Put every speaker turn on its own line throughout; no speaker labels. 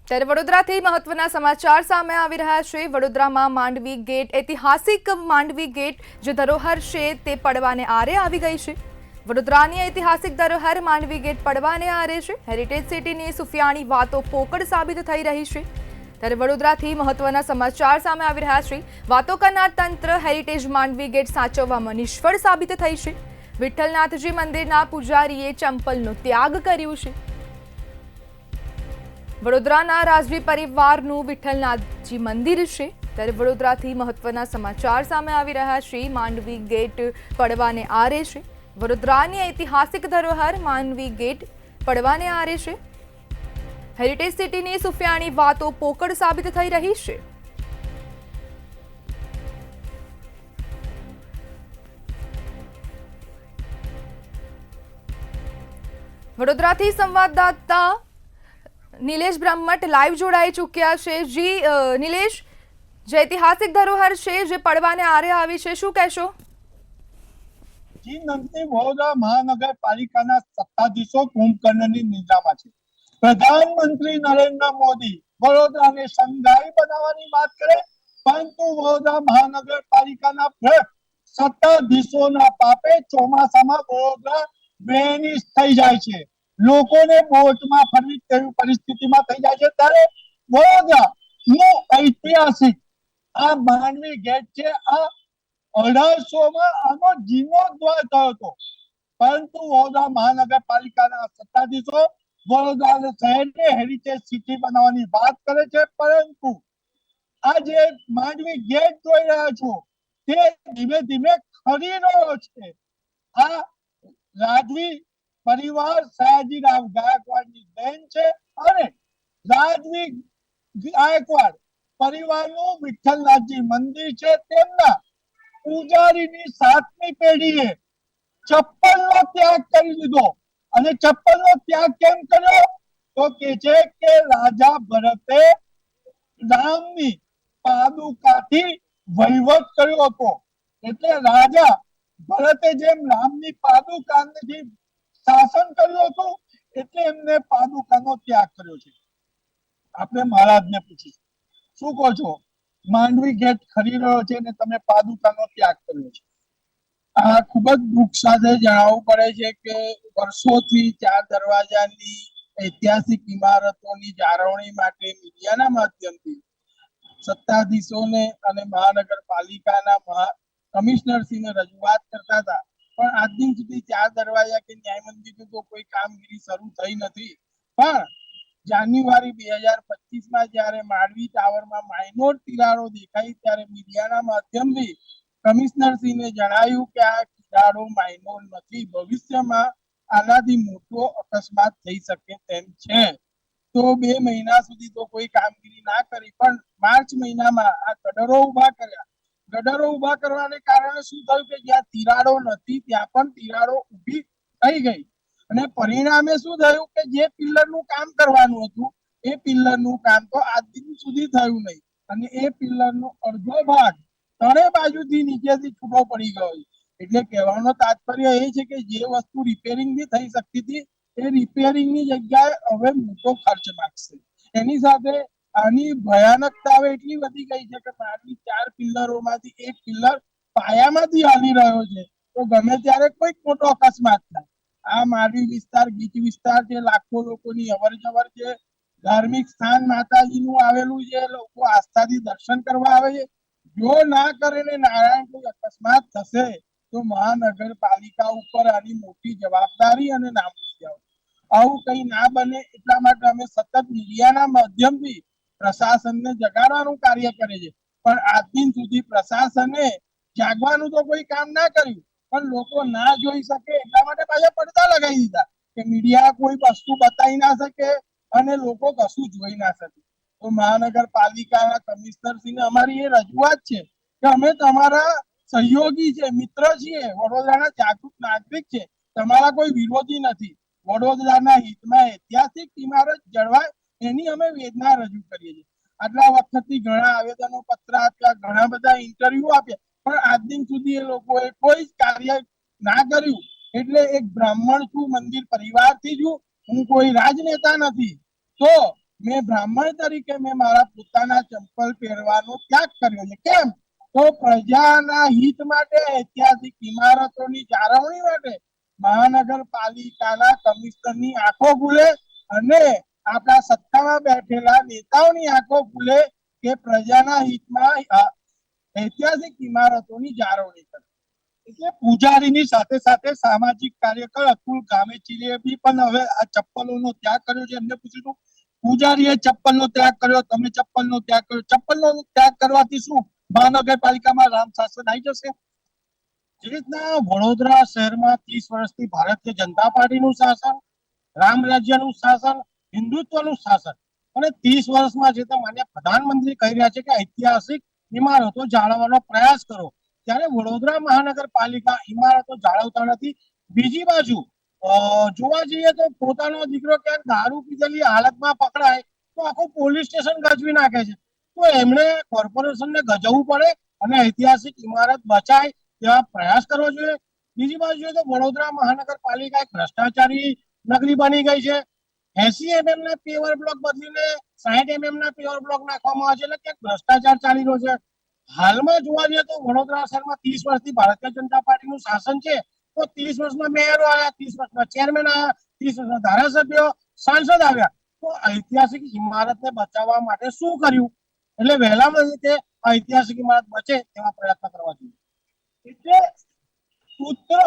ત્યારે વડોદરાથી મહત્વના સમાચાર સામે આવી રહ્યા છે। વડોદરામાં માંડવી ગેટ, ઐતિહાસિક માંડવી ગેટ જે ધરોહર છે તે પડવાને આરે આવી ગઈ છે। વડોદરાની ઐતિહાસિક ધરોહર માંડવી ગેટ પડવાને આરે છે। હેરિટેજ સિટીની સુફિયાણી વાતો પોકળ સાબિત થઈ રહી છે। ત્યારે વડોદરાથી મહત્વના સમાચાર સામે આવી રહ્યા છે। વાતો કરનાર તંત્ર હેરિટેજ માંડવી ગેટ સાચવવામાં નિષ્ફળ સાબિત થઈ છે। વિઠ્ઠલનાથજી મંદિરના પૂજારીએ ચંપલનો ત્યાગ કર્યો છે। વડોદરાના રાજવી પરિવારનું વિઠ્ઠલનાથજી મંદિર છે। ત્યારે વડોદરાથી મહત્વના સમાચાર સામે આવી રહ્યા છે। માંડવી ગેટ પડવાને આરે છે। વડોદરાની ઐતિહાસિક ધરોહર માંડવી ગેટ પડવાને આરે છે। હેરિટેજ સિટીની સુફિયાણી વાતો પોકળ સાબિત થઈ રહી છે। વડોદરાથી સંવાદદાતા નિલેશ બ્રહ્મટ લાઈવ જોડાઈ ચૂક્યા છે। જી નિલેશ, જે ઐતિહાસિક ધરોહર છે જે પડવાને આરે આવી છે, શું કહેશો?
જી નંદની, વડોદરા મહાનગરપાલિકાના સત્તાધીશો કુંભકર્ણની નિંદામાં છે। પ્રધાનમંત્રી નરેન્દ્ર મોદી વડોદરાને શંઘાઈ બનાવવાની વાત કરે, પરંતુ વડોદરા મહાનગરપાલિકાના ભ્રષ્ટ સત્તાધીશોના પાપે ચોમાસામાં વડોદરા વેનિશ થઈ જાય છે। લોકોને બોટમાં ફરવી તેવી પરિસ્થિતિમાં થઈ જાય છે। ત્યારે વડોદરા નું ઐતિહાસિક આ માંડવી ગેટ છે, આ 1800 આનો જીર્ણોદ્ધાર થયો હતો, પરંતુ વડોદરા મહાનગરપાલિકાના સત્તાધીશો વડોદરા શહેરને હેરિટેજ સિટી બનાવવાની વાત કરે છે, પરંતુ આ જે માંડવી ગેટ જોઈ રહ્યા છો તે ધીમે ધીમે ખરી રહ્યો છે। આ રાજવી પરિવાર સયાજીરાવ ગાયકવાડની બેન છે અને રાજવી ગાયકવાડ પરિવારનું વિઠ્ઠલનાથજી મંદિર છે। તેમના પૂજારીની 7મી પેઢીએ ચપ્પલનો ત્યાગ કરી દીધો। અને ચપ્પલનો ત્યાગ કેમ કર્યો? તો કે છે કે રાજા ભરતે રામની પાદુકાથી વહીવટ કર્યો હતો, એટલે રાજા ભરતે જેમ રામની પાદુકાથી શાસન કર્યું હતું, એટલે એમને પાદુકાનો ત્યાગ કર્યો છે। આપણે મહારાજને પૂછીશું, શું કહો છો? માંડવી ગેટ ખરી રહ્યો છે અને તમે પાદુકાનો ત્યાગ કર્યો છે। આ ખૂબ જ દુઃખ સાથે જણાવવું પડે છે કે વર્ષોથી 4 દરવાજાની ઐતિહાસિક ઇમારતોની જાળવણી માટે મીડિયાના માધ્યમથી સત્તાધીશોને અને મહાનગરપાલિકાના કમિશનરશ્રીને રજૂઆત કરતા હતા, પણ આજ દિન સુધી 4 દરવાજા કે ન્યાય મંદિરની તો કોઈ કામગીરી શરૂ થઈ નથી। પણ જાન્યુઆરી 2025માં જ્યારે માંડવી ટાવરમાં માઇનોર તિરાડો દેખાઈ ત્યારે મીડિયાના માધ્યમથી કમિશનરશ્રીને જણાવ્યું કે આ તિરાડો માઇનોર નથી, ભવિષ્યમાં આનાથી મોટો અકસ્માત થઈ શકે તેમ છે। તો 2 મહિના સુધી તો કોઈ કામગીરી ના કરી, પણ માર્ચ મહિનામાં આ ગડરો ઉભા કર્યા। ગડરો ઉભા કરવાને કારણે શું થયું કે જ્યાં તિરાડો નથી ત્યાં પણ તિરાડો ઊભી થઈ ગઈ, અને પરિણામે શું થયું કે જે પિલ્લરનું કામ કરવાનું હતું એ પિલ્લરનું કામ તો આજ દિન સુધી થયું નહીં, અને એ પિલ્લરનો અડધો ભાગ ત્રણે બાજુથી નીચેથી છૂટો પડી ગયો। એટલે કહેવાનો તાત્પર્ય એ છે કે જે વસ્તુ રિપેરિંગ બી થઈ શકતી હતી એ રિપેરિંગની જગ્યાએ હવે મોટો ખર્ચ માંગશે। એની સાથે આની ભયાનકતા હવે એટલી વધી ગઈ છે કે માંડવી 4 પિલ્લરોમાંથી એક પિલ્લર પાયામાંથી હાલી રહ્યો છે, તો ગમે ત્યારે કોઈક મોટો અકસ્માત થાય। આ માંડવી વિસ્તાર ગીચ વિસ્તાર છે, લાખો લોકોની અવર જવર છે, ધાર્મિક સ્થાન માતાજીનું આવેલું છે, લોકો આસ્થાથી દર્શન કરવા આવે છે। જો ના કરે ને નારાયણ કોઈ અકસ્માત થશે તો મહાનગરપાલિકા ઉપર આની મોટી જવાબદારી અને નામુસી આવે। આવું કઈ ના બને એટલા માટે અમે સતત મીડિયાના માધ્યમથી પ્રશાસનને જગાડવાનું કાર્ય કરે છે, પણ આજ દિન સુધી પ્રશાસને જાગવાનું તો કોઈ કામ ના કર્યું, પણ લોકો ના જોઈ શકે એટલા માટે પાછા પડદા લગાવી દીધા કે મીડિયા કોઈ વસ્તુ બતાવી ના શકે અને લોકો કશું જોઈ ના શકે। તો મહાનગરપાલિકાના કમિશનરશ્રીને અમારી એ રજૂઆત છે કે અમે તમારા સહયોગી છે, મિત્ર છીએ, વડોદરાના જાગૃત નાગરિક છે, તમારા કોઈ વિરોધી નથી। વડોદરાના હિતમાં ઐતિહાસિક ઇમારત જળવાય એની અમે વેદના રજૂ કરીએ છીએ। આટલા વખતથી ઘણા આવેદનો પત્ર આપ્યા, ઘણા બધા ઇન્ટરવ્યુ આપ્યા, પણ આજ દિન સુધી એ લોકોએ કોઈ જ કાર્ય ના કર્યું। એટલે એક બ્રાહ્મણ છું, મંદિર પરિવારથી છું, હું કોઈ રાજનેતા નથી, તો મેં બ્રાહ્મણ તરીકે મેં મારા પોતાના ચંપલ પહેરવાનો ત્યાગ કર્યો છે. કેમ? તો પ્રજાના હિત માટે, ઐતિહાસિક ઇમારતોની જાળવણી માટે મહાનગરપાલિકાના કમિશનરની આંખો ખુલે અને આપણા સત્તામાં બેઠેલા નેતાઓની આંખો ખુલે કે પ્રજાના હિતમાં ઐતિહાસિક ઇમારતોની જાળવણી કરે. એટલે પૂજારીની સાથે સાથે સામાજિક કાર્યકર અતુલ ગામેચીએ પણ હવે આ ચપ્પલોનો ત્યાગ કર્યો છે. એમને પૂછ્યું પૂજારીએ ચપ્પલનો ત્યાગ કર્યો, તમે ચપ્પલનો ત્યાગ કર્યો. ચપ્પલનો ત્યાગ કરવાથી શું મહાનગરપાલિકામાં રામ શાસન આવી જશે? જે રીતના વડોદરા શહેરમાં 30 વર્ષથી ભારતીય જનતા પાર્ટીનું શાસન, રામ રાજ્યનું શાસન, હિન્દુત્વનું શાસન, અને 30 વર્ષમાં જે માન્ય પ્રધાનમંત્રી કહી રહ્યા છે કે ઐતિહાસિક ઇમારતો જાળવવાનો પ્રયાસ કરો, ત્યારે વડોદરા મહાનગરપાલિકા ઇમારતો જાળવતા નથી. બીજી બાજુ જોવા જઈએ તો પોતાનો દીકરો ક્યાંક દારૂ પીધેલી હાલતમાં પકડાય તો આખું પોલીસ સ્ટેશન ગજવી નાખે છે. તો એમણે કોર્પોરેશનને ગજવવું પડે અને ઐતિહાસિક ઇમારત બચાય તેવા પ્રયાસ કરવો જોઈએ. બીજી બાજુ જોઈએ તો વડોદરા મહાનગરપાલિકા એક ભ્રષ્ટાચારી નગરી બની ગઈ છે. 80 mm ના પેવર બ્લોક બદલીને 60 mm ના પેવર બ્લોક નાખવામાં આવે છે. એટલે ક્યાંક ભ્રષ્ટાચાર ચાલી રહ્યો છે. હાલમાં જોવા જઈએ તો વડોદરા શહેરમાં 30 વર્ષથી ભારતીય જનતા પાર્ટીનું શાસન છે. તો 30 વર્ષમાં મેયરો આવ્યા, 30 વર્ષમાં ચેરમેન આવ્યા, 30 વર્ષમાં ધારાસભ્યો, સાંસદ આવ્યા. તો ઐતિહાસિક ઇમારતને બચાવવા માટે શું કર્યું? એટલે વહેલામાં રીતે ઐતિહાસિક ઇમારત બચે તેવા પ્રયત્ન કરવા જોઈએ. એટલે પુત્ર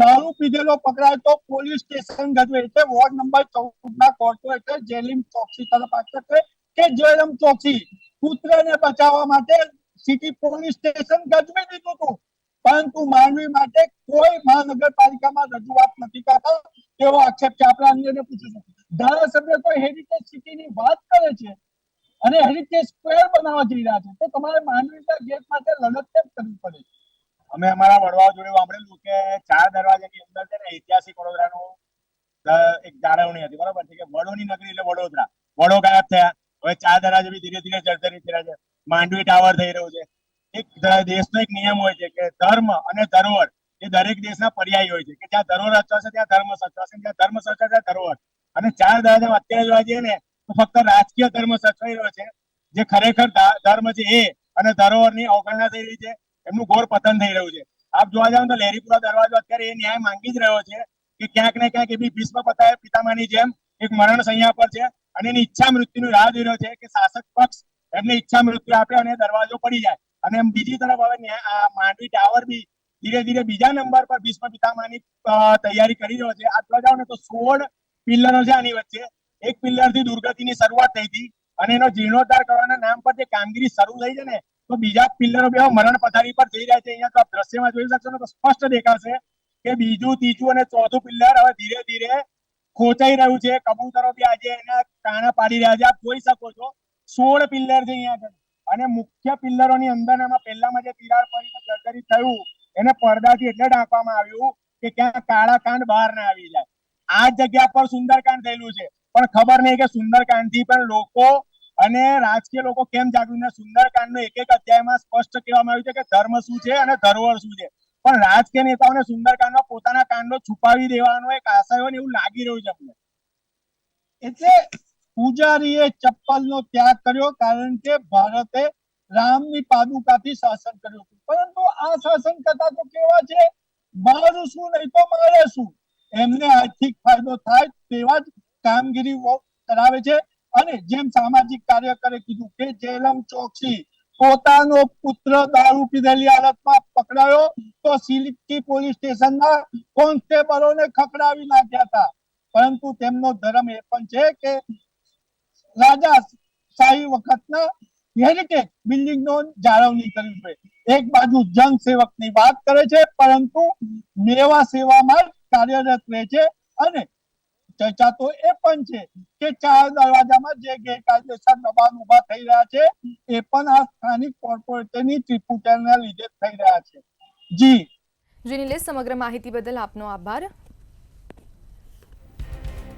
દારૂ પીધેલો પકડાય તો પોલીસ સ્ટેશન ગજવે. એટલે વોર્ડ નંબર 14 ના કોર્પોરેટર જેલિમ ચોકસી તરફ આક્ષેપ કે જેલમ ચોકસી પુત્રને બચાવવા માટે સિટી પોલીસ સ્ટેશન ગજવી દીધું હતું, પરંતુ માંડવી માટે કોઈ મહાનગરપાલિકામાં રજૂઆત નથી કરતા તેવો આક્ષેપ છે. આપણે અન્યને પૂછીશું. ધારાસભ્ય તો હેરિટેજ સિટીની વાત કરે છે અને હેરિટેજ સ્ક્વેર બનાવવા જઈ રહ્યા છે, તો તમારે માંડવીના ગેટ માટે લડત કેમ કરવી પડે? અમે અમારા વડવાઓ જોડે સાંભળેલું કે 4 દરવાજાની અંદર છે ને ઐતિહાસિક વડોદરાનું એક જાળવણી હતી, બરોબર છે, કે વડોની નગરી એટલે વડોદરા. વડો ગાયબ થયા, હવે 4 દરવાજા બી ધીરે ધીરે જર્જરિત થયા છે. માંડવી ટાવર થઈ રહ્યું છે. એક દેશનો એક નિયમ હોય છે કે ધર્મ અને ધરોહર એ દરેક દેશના પર્યાય હોય છે, કે જ્યાં ધરોહર સચવાશે ત્યાં ધર્મ સચવાશે, જ્યાં ધર્મ સચવાશે ત્યાં ધરોહર. અને 4 દરવાજા અત્યારે જોવા જઈએ ને તો ફક્ત રાજકીય ધર્મ સચવાઈ રહ્યો છે, જે ખરેખર ધર્મ છે એ અને ધરોહરની અવગણના થઈ રહી છે. એમનું ઘોર પતન થઈ રહ્યું છે. આપ જોવા જાવ તો લહેરીપુરા દરવાજો અત્યારે એ ન્યાય માંગી જ રહ્યો છે કે ક્યાંક ને ક્યાંક એ બી ભીષ્મ પિતામહની જેમ એક મરણ સૈયા પર છે અને એની ઈચ્છા મૃત્યુની રાહ જોઈ રહ્યો છે કે શાસક પક્ષ એમને ઈચ્છા મૃત્યુ આપે અને દરવાજો પડી જાય. અને બીજી તરફ હવે આ માંડવી ટાવર બી ધીરે ધીરે બીજા નંબર પર ભીષ્મ પિતામહની તૈયારી કરી રહ્યો છે. આ જોવા જાવ ને તો 16 પિલ્લરો છે આની વચ્ચે. એક પિલ્લર થી દુર્ગતિની શરૂઆત થઈ હતી અને એનો જીર્ણોદ્ધાર કરવાના નામ પર જે કામગીરી શરૂ થઈ છે ને, તો બીજા પિલ્લરો બે મરણ પથારી પર જઈ રહ્યા છે. અહીંયા તો આપ દ્રશ્યમાં જોઈ શકશો ને તો સ્પષ્ટ દેખાશે કે બીજું, ત્રીજું અને ચોથું પિલ્લર હવે ધીરે ધીરે ખોચાઈ રહ્યું છે. કબૂતરો બી આજે એના કાણા પાડી રહ્યા છે. આપ જોઈ શકો છો 16 પિલ્લર છે અહીંયા આગળ. અને મુખ્ય પિલ્લરોની અંદરમાં પહેલામાં જે તિરાડ પડી જર્જરિત થયું એને પડદાથી એટલે ઢાંકવામાં આવ્યું કે ક્યાં કાળા કાંડ બહાર ના આવી જાય. આ જગ્યા પર સુંદરકાંડ થયેલું છે, પણ ખબર નહીં કે સુંદરકાંડ થી પણ લોકો અને રાજકીય લોકો કેમ જાગૃત. સુંદરકાંડનો એક અધ્યાયમાં સ્પષ્ટ કહેવામાં આવ્યું છે કે ધર્મ શું છે અને ધરોહર શું છે, પણ રાજકીય નેતાઓને સુંદરકાંડમાં પોતાના કાંડો છુપાવી દેવાનો એક આશય હોય ને એવું લાગી રહ્યું છે અમને. એટલે પૂજારીએ ચપ્પલનો ત્યાગ કર્યો કારણ કે ભારતે રામની પાદુકાથી શાસન કર્યું હતું, પરંતુ આ શાસન કરતા તો કેવા છે, મારું શું નહીં તો મારે શું, એમને આર્થિક ફાયદો થાય તેવા જ કામગીરી કરાવે છે. અને જેમ સામાજિક કાર્યકરે કીધું કે જેલમ ચોકસી પોતાનો પુત્ર દારૂ પીધેલી હાલતમાં પકડાયો તો સિટી પોલીસ સ્ટેશનના કોન્સ્ટેબલોને ખકડાવી નાખ્યા હતા, પરંતુ તેમનો ધર્મ એ પણ છે કે રાજાશાહી વખતના હેરિટેજ બિલ્ડિંગનો જાળવણી કરવી જોઈએ. એક બાજુ જનસેવકની વાત કરે છે, પરંતુ મેવા સેવામાં કાર્યરત રહે છે. અને ચર્ચા તો એ પણ છે કે 4 દરવાજામાં જે ગેરકાયદેસર દબાણ ઉભા થઈ રહ્યા છે એ પણ આ સ્થાનિક કોર્પોરેટરની ત્રિપુટીના લીધે થઈ રહ્યા છે. જી
નિલેશ, સમગ્ર માહિતી બદલ આપનો આભાર.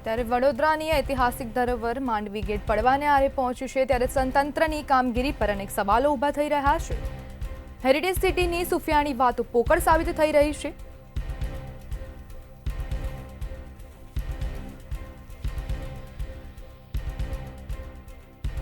ત્યારે વડોદરાની ઐતિહાસિક ધરોહર માંડવી ગેટ પડવાને આરે પહોંચ્યું છે, ત્યારે તંત્રની કામગીરી પર અનેક સવાલો ઊભા થઈ રહ્યા છે. હેરિટેજ સિટીની સુફિયાણી વાતો પોકળ સાબિત થઈ રહી છે.